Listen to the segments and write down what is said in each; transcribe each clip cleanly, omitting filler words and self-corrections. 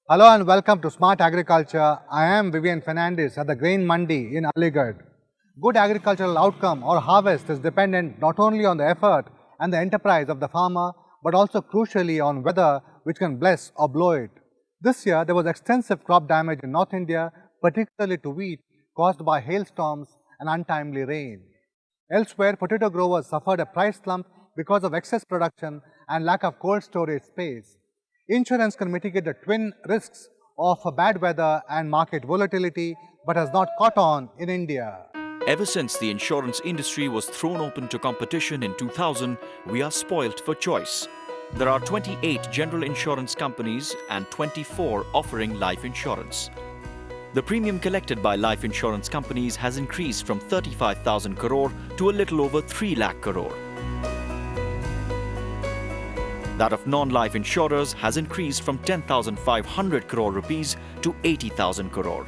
Hello and welcome to Smart Agriculture. I am Vivian Fernandez at the Grain Mandi in Aligarh. Good agricultural outcome or harvest is dependent not only on the effort and the enterprise of the farmer, but also crucially on weather, which can bless or blow it. This year, there was extensive crop damage in North India, particularly to wheat, caused by hailstorms and untimely rain. Elsewhere, potato growers suffered a price slump because of excess production and lack of cold storage space. Insurance can mitigate the twin risks of bad weather and market volatility, but has not caught on in India. Ever since the insurance industry was thrown open to competition in 2000, we are spoilt for choice. There are 28 general insurance companies and 24 offering life insurance. The premium collected by life insurance companies has increased from 35,000 crore to a little over 3 lakh crore. That of non-life insurers has increased from 10,500 crore rupees to 80,000 crore.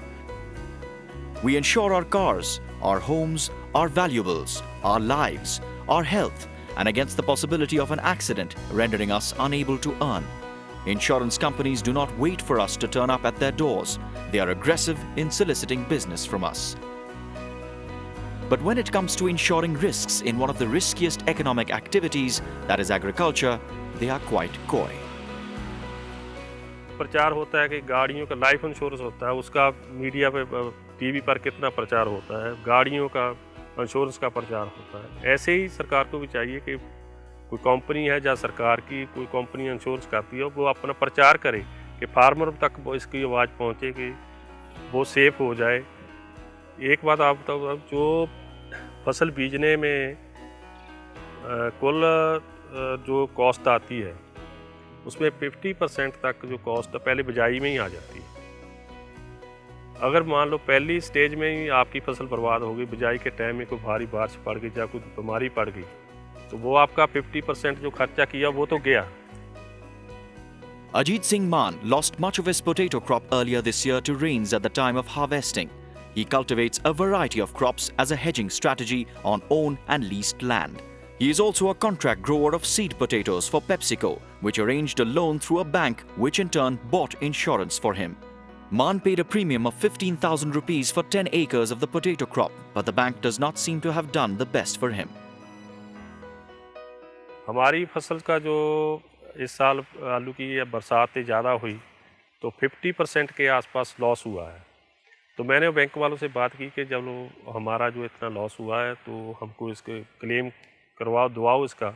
We insure our cars, our homes, our valuables, our lives, our health, and against the possibility of an accident rendering us unable to earn. Insurance companies do not wait for us to turn up at their doors. They are aggressive in soliciting business from us. But when it comes to insuring risks in one of the riskiest economic activities, that is agriculture, they are quite coy. प्रचार होता है कि गाड़ियों का life insurance होता है, उसका media पे टीवी पर कितना प्रचार होता है, गाड़ियों का इंश्योरेंस का प्रचार होता है। ऐसे ही सरकार को भी चाहिए कि कोई कंपनी है या सरकार की कोई कंपनी इंश्योरेंस करती है, वो अपना प्रचार करे कि फार्मर तक वो इसकी आवाज़ पहुँचे कि वो सेफ हो जाए। एक बात आप बताओ, जो फसल बीजने में कुल जो कॉस्ट आती है उसमें 50% तक जो कॉस्ट पहले बिजाई में ही आ जाती है। अगर मान लो पहली स्टेज में ही आपकी फसल बर्बाद हो गई, बिजाई के टाइम में कोई भारी बारिश पड़ गई या कोई बीमारी पड़ गई, तो वो आपका 50% जो खर्चा किया वो तो गया। Ajit Singh Maan lost much of his potato crop earlier this year to rains at the time of harvesting. He cultivates a variety of crops as a hedging strategy on own and leased land. He is also a contract grower of seed potatoes for PepsiCo, which arranged a loan through a bank which in turn bought insurance for him. Maan paid a premium of 15,000 rupees for 10 acres of the potato crop, but the bank does not seem to have done the best for him. हमारी फसल का जो इस साल आलू की बरसात ज़्यादा हुई तो 50% के आसपास लॉस हुआ है। तो मैंने बैंक वालों से बात की कि जब हमारा जो इतना लॉस हुआ है तो हमको इसके क्लेम करवाओ, दुआओ इसका।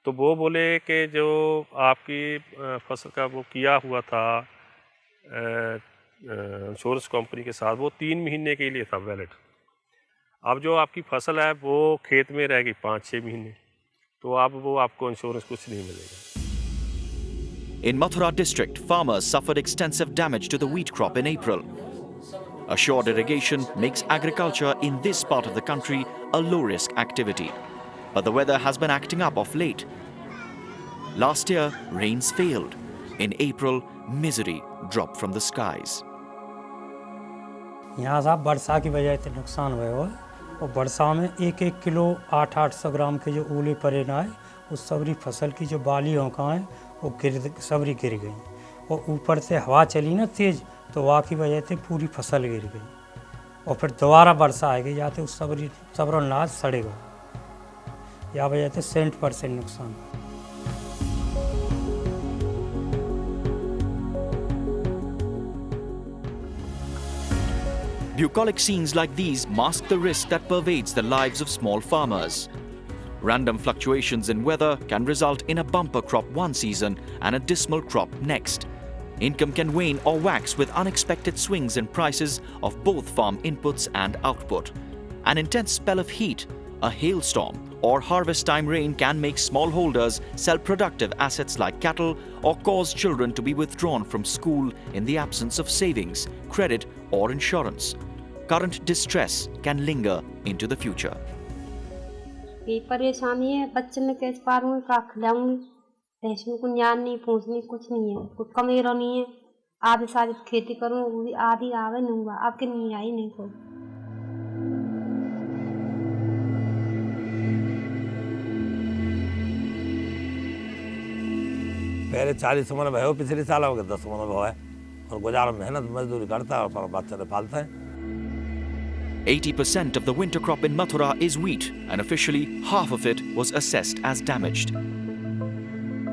तो वो बोले कि जो आपकी फसल का वो किया हुआ था इंश्योरेंस कंपनी के साथ, वो 3 महीने के लिए था वैलिड। अब जो आपकी फसल है वो खेत में रह गई 5-6 महीने, तो अब वो आपको इंश्योरेंस कुछ नहीं मिलेगा। In Mathura district, farmers suffered extensive damage to the wheat crop in April. Assured irrigation makes agriculture in this part of the country a low-risk activity. But the weather has been acting up of late. Last year, rains failed. In April, misery dropped from the skies. यहाँ साहब वर्षा की वजह से नुकसान हुआ है और वर्षा में 1-1 किलो 800-800 ग्राम के जो ओले पड़े ना है, उस सबरी फसल की जो बालियों का है वो सबरी गिर गई और ऊपर से हवा चली ना तेज़, तो वहाँ की वजह से पूरी फसल गिर गई और फिर दोबारा वर्षा आएगी जाते उस सबरो अनाज सड़ेगा, या वजह से 60% नुकसान। Bucolic scenes like these mask the risk that pervades the lives of small farmers. Random fluctuations in weather can result in a bumper crop one season and a dismal crop next. Income can wane or wax with unexpected swings in prices of both farm inputs and output. An intense spell of heat, a hailstorm, or harvest time rain can make smallholders sell productive assets like cattle or cause children to be withdrawn from school in the absence of savings, credit, or insurance. Current distress can linger into the future. ये परेशानी है, बच्चे ने कैसे पारूंगी, का खिलाऊंगी, ऐसे को ज्ञान नहीं, पूछनी कुछ नहीं है, कुछ कमेरो नहीं है। आधी सारी खेती करूँ, वो भी आधी आवे नहीं हुआ, आपके नहीं आई नहीं को। पहले 40 मन भयो, पिछले साल हो गए 10 मन भयो है। और गुजारा मेहनत मजदूरी करता है और बच्चे पालता है। 80% of the winter crop in Mathura is wheat, and officially half of it was assessed as damaged.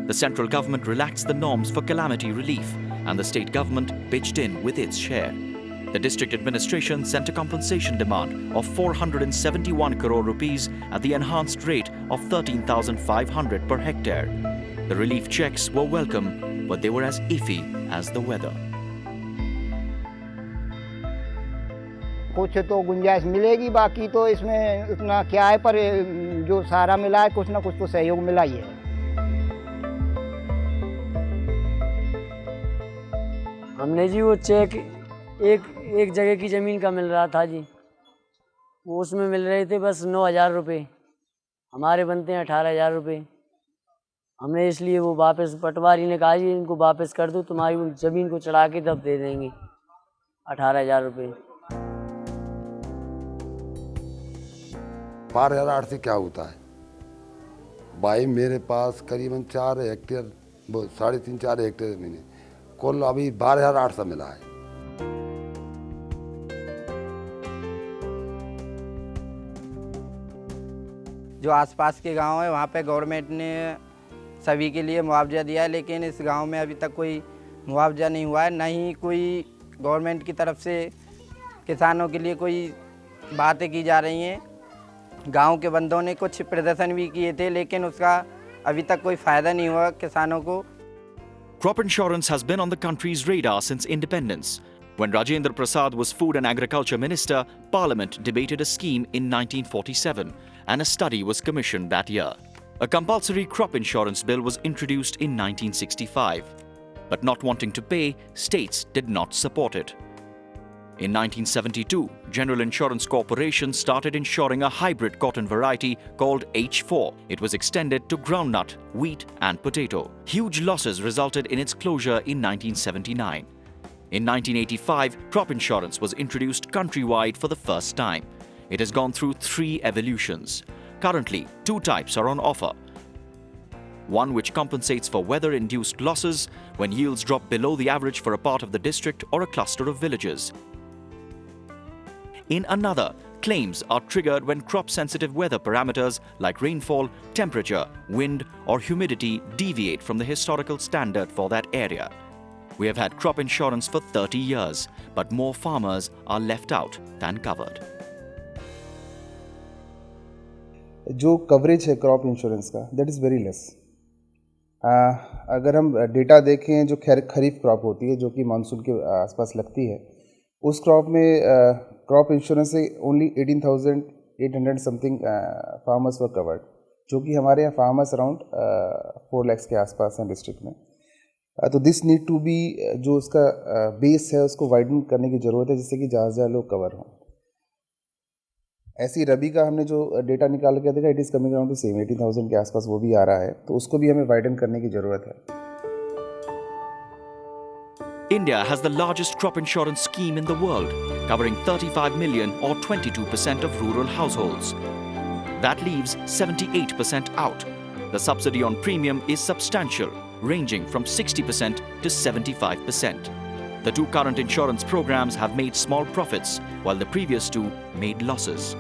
The central government relaxed the norms for calamity relief, and the state government pitched in with its share. The district administration sent a compensation demand of 471 crore rupees at the enhanced rate of 13,500 per hectare. The relief checks were welcome, but they were as iffy as the weather. कुछ तो गुंजाइश मिलेगी, बाकी तो इसमें उतना क्या है, पर जो सारा मिला है कुछ ना कुछ तो सहयोग मिला ही है। हमने जी वो चेक एक जगह की ज़मीन का मिल रहा था जी, वो उसमें मिल रहे थे बस 9,000 रुपये, हमारे बनते हैं 18,000 रुपये। हमने इसलिए वो वापस, पटवारी ने कहा जी इनको वापस कर दो, तुम्हारी ज़मीन को चढ़ा के तब दे देंगे 18,000 रुपये। 12,800 से क्या होता है भाई, मेरे पास करीबन 4 हेक्टेयर 3.5-4 हेक्टेयर ज़मीन है, कुल अभी 12,800 मिला है। जो आसपास के गांव है वहाँ पे गवर्नमेंट ने सभी के लिए मुआवजा दिया है, लेकिन इस गांव में अभी तक कोई मुआवजा नहीं हुआ है, न ही कोई गवर्नमेंट की तरफ से किसानों के लिए कोई बातें की जा रही हैं। गांव के बंदों ने कुछ प्रदर्शन भी किए थे, लेकिन उसका अभी तक कोई फ़ायदा नहीं हुआ किसानों को। Crop insurance has been on the country's radar since independence. When Rajendra Prasad was Food and Agriculture Minister, Parliament debated a scheme in 1947 and a study was commissioned that year. A compulsory crop insurance bill was introduced in 1965. But not wanting to pay, states did not support it. In 1972, General Insurance Corporation started insuring a hybrid cotton variety called H4. It was extended to groundnut, wheat and potato. Huge losses resulted in its closure in 1979. In 1985, crop insurance was introduced countrywide for the first time. It has gone through 3 evolutions. Currently, 2 types are on offer. One which compensates for weather-induced losses when yields drop below the average for a part of the district or a cluster of villages. In another, claims are triggered when crop-sensitive weather parameters like rainfall, temperature, wind or humidity deviate from the historical standard for that area. We have had crop insurance for 30 years, but more farmers are left out than covered. जो coverage है crop insurance का, that is very less. अगर हम data देखें, जो खरीफ crop होती है जो कि मानसून के आसपास लगती है, उस क्रॉप में क्रॉप इंश्योरेंस से ओनली 18,800 समथिंग फार्मर्स वर कवर्ड, जो कि हमारे यहाँ फार्मर्स अराउंड 4 लाख के आसपास हैं डिस्ट्रिक्ट में। तो दिस नीड टू बी, जो उसका बेस है उसको वाइडन करने की ज़रूरत है, जिससे कि ज़्यादा से ज़्यादा लोग कवर हों। ऐसी रबी का हमने जो डेटा निकाल के देखा, it is coming around two same 18,000 के आसपास वो भी आ रहा है, तो उसको भी हमें वाइडन करने की ज़रूरत है। India has the largest crop insurance scheme in the world, covering 35 million or 22% of rural households. That leaves 78% out. The subsidy on premium is substantial, ranging from 60% to 75%. The 2 current insurance programs have made small profits, while the previous 2 made losses.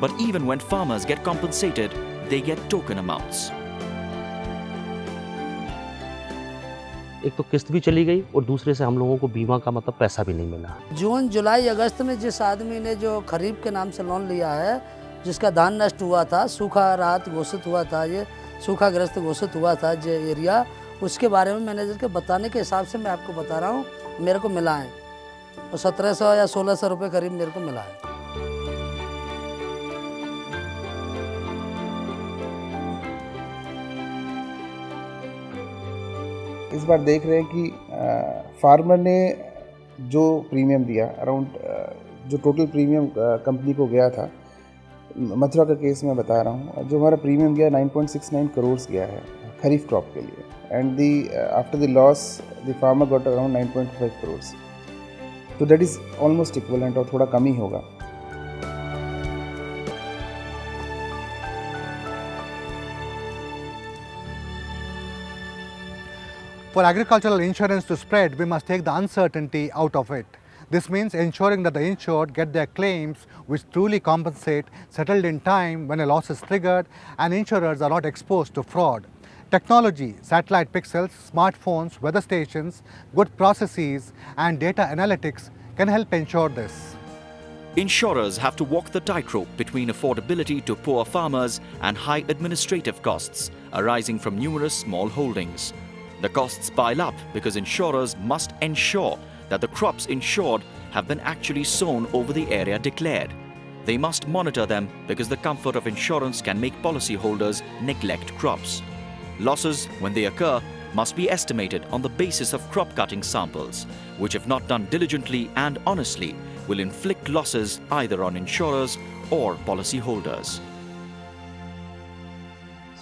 But even when farmers get compensated, they get token amounts. एक तो किस्त भी चली गई और दूसरे से हम लोगों को बीमा का मतलब पैसा भी नहीं मिला। जून, जुलाई, अगस्त में जिस आदमी ने जो खरीफ के नाम से लोन लिया है, जिसका धान नष्ट हुआ था, सूखा राहत घोषित हुआ था, ये सूखाग्रस्त घोषित हुआ था जो एरिया, उसके बारे में मैनेजर के बताने के हिसाब से मैं आपको बता रहा हूँ, मेरे को मिला है और 1700 या 1600 रुपये करीब मेरे को मिला है। इस बार देख रहे हैं कि फार्मर ने जो प्रीमियम दिया अराउंड, जो टोटल प्रीमियम कंपनी को गया था, मथुरा का केस मैं बता रहा हूँ, जो हमारा प्रीमियम गया 9.69 करोड़ गया है खरीफ क्रॉप के लिए, and the after the loss the farmer got around 9.5 crore, तो दैट इज़ ऑलमोस्ट इक्वलेंट और थोड़ा कम ही होगा। For agricultural insurance to spread, we must take the uncertainty out of it. This means ensuring that the insured get their claims which truly compensate settled in time when a loss is triggered and insurers are not exposed to fraud. Technology, satellite pixels, smartphones, weather stations, good processes and data analytics can help ensure this. Insurers have to walk the tightrope between affordability to poor farmers and high administrative costs arising from numerous small holdings. The costs pile up because insurers must ensure that the crops insured have been actually sown over the area declared. They must monitor them because the comfort of insurance can make policyholders neglect crops. Losses, when they occur, must be estimated on the basis of crop cutting samples, which if not done diligently and honestly, will inflict losses either on insurers or policyholders.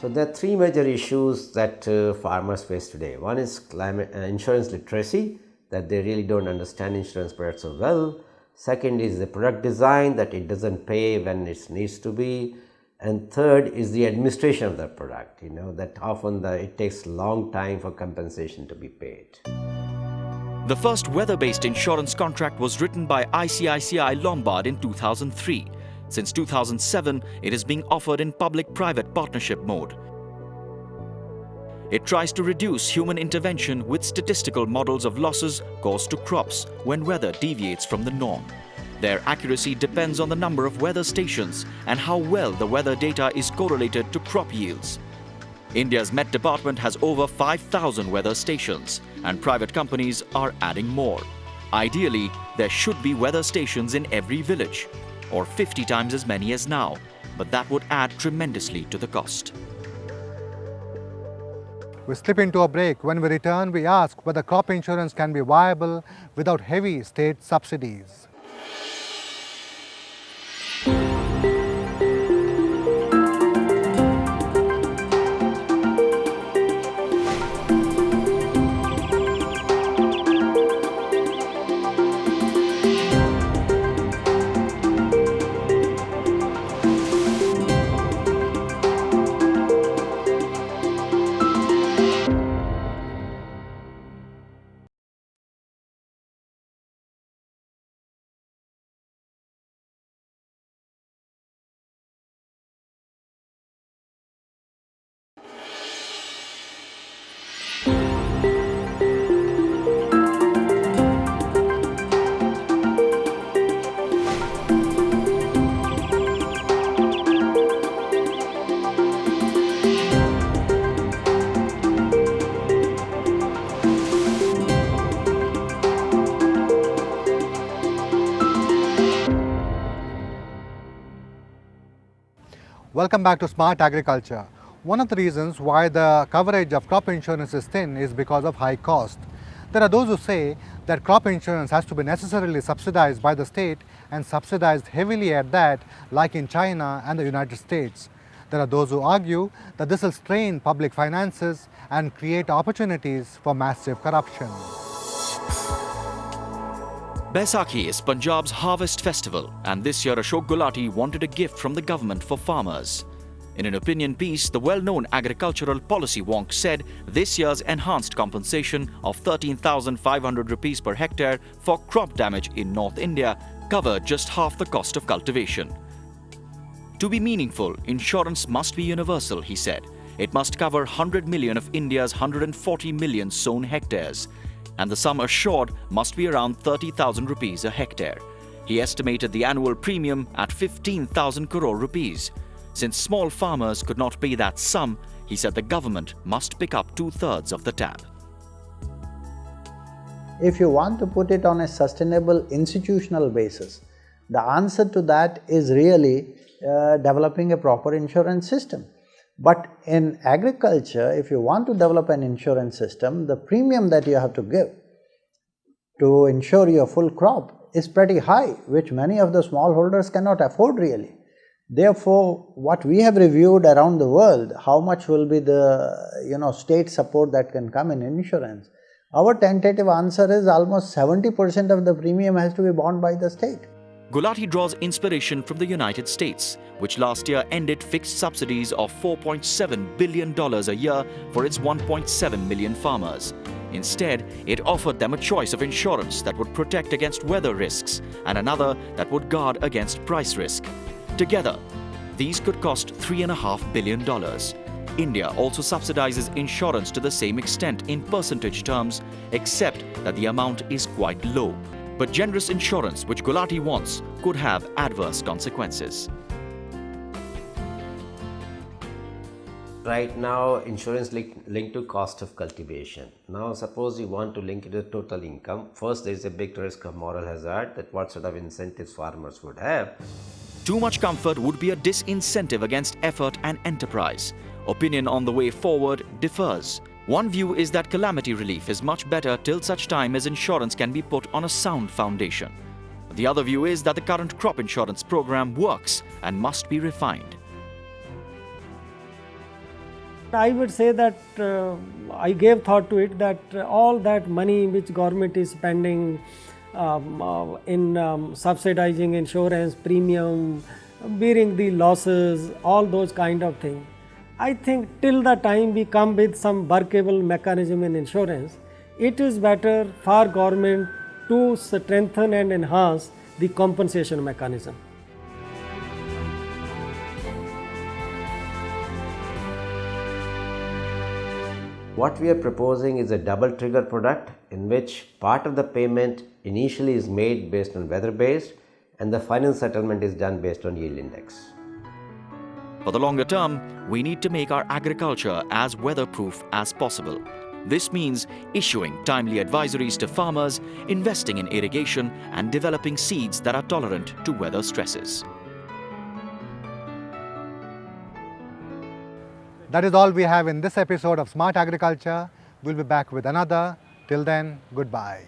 So there are three major issues that farmers face today. One is climate insurance literacy, that they really don't understand insurance products so well. Second is the product design, that it doesn't pay when it needs to be. And third is the administration of the product, that often it takes a long time for compensation to be paid. The first weather-based insurance contract was written by ICICI Lombard in 2003. Since 2007, it is being offered in public-private partnership mode. It tries to reduce human intervention with statistical models of losses caused to crops when weather deviates from the norm. Their accuracy depends on the number of weather stations and how well the weather data is correlated to crop yields. India's Met Department has over 5,000 weather stations, and private companies are adding more. Ideally, there should be weather stations in every village, or 50 times as many as now, but that would add tremendously to the cost. We slip into a break. When we return, we ask whether crop insurance can be viable without heavy state subsidies. Welcome back to Smart Agriculture. One of the reasons why the coverage of crop insurance is thin is because of high cost. There are those who say that crop insurance has to be necessarily subsidized by the state and subsidized heavily at that, like in China and the United States. There are those who argue that this will strain public finances and create opportunities for massive corruption. Baisakhi is Punjab's harvest festival, and this year Ashok Gulati wanted a gift from the government for farmers. In an opinion piece, the well-known agricultural policy wonk said this year's enhanced compensation of 13,500 rupees per hectare for crop damage in North India covered just half the cost of cultivation. To be meaningful, insurance must be universal, he said. It must cover 100 million of India's 140 million sown hectares, and the sum assured must be around 30,000 rupees a hectare. He estimated the annual premium at 15,000 crore rupees. Since small farmers could not pay that sum, he said the government must pick up 2/3 of the tab. If you want to put it on a sustainable institutional basis, the answer to that is really developing a proper insurance system. But in agriculture, if you want to develop an insurance system, the premium that you have to give to insure your full crop is pretty high, which many of the smallholders cannot afford really. Therefore, what we have reviewed around the world, how much will be the state support that can come in insurance, our tentative answer is almost 70% of the premium has to be borne by the state. Gulati draws inspiration from the United States, which last year ended fixed subsidies of $4.7 billion a year for its 1.7 million farmers. Instead, it offered them a choice of insurance that would protect against weather risks and another that would guard against price risk. Together, these could cost $3.5 billion. India also subsidizes insurance to the same extent in percentage terms, except that the amount is quite low. But generous insurance, which Gulati wants, could have adverse consequences. Right now, insurance linked to cost of cultivation. Now, suppose you want to link it to total income. First, there is a big risk of moral hazard, that what sort of incentives farmers would have. Too much comfort would be a disincentive against effort and enterprise. Opinion on the way forward differs. One view is that calamity relief is much better till such time as insurance can be put on a sound foundation. The other view is that the current crop insurance program works and must be refined. I would say that I gave thought to it that all that money which government is spending in subsidizing insurance premium, bearing the losses, all those kind of things. I think till the time we come with some workable mechanism in insurance, it is better for government to strengthen and enhance the compensation mechanism. What we are proposing is a double trigger product in which part of the payment initially is made based on weather based and the final settlement is done based on yield index. For the longer term, we need to make our agriculture as weatherproof as possible. This means issuing timely advisories to farmers, investing in irrigation, and developing seeds that are tolerant to weather stresses. That is all we have in this episode of Smart Agriculture. We'll be back with another. Till then, goodbye.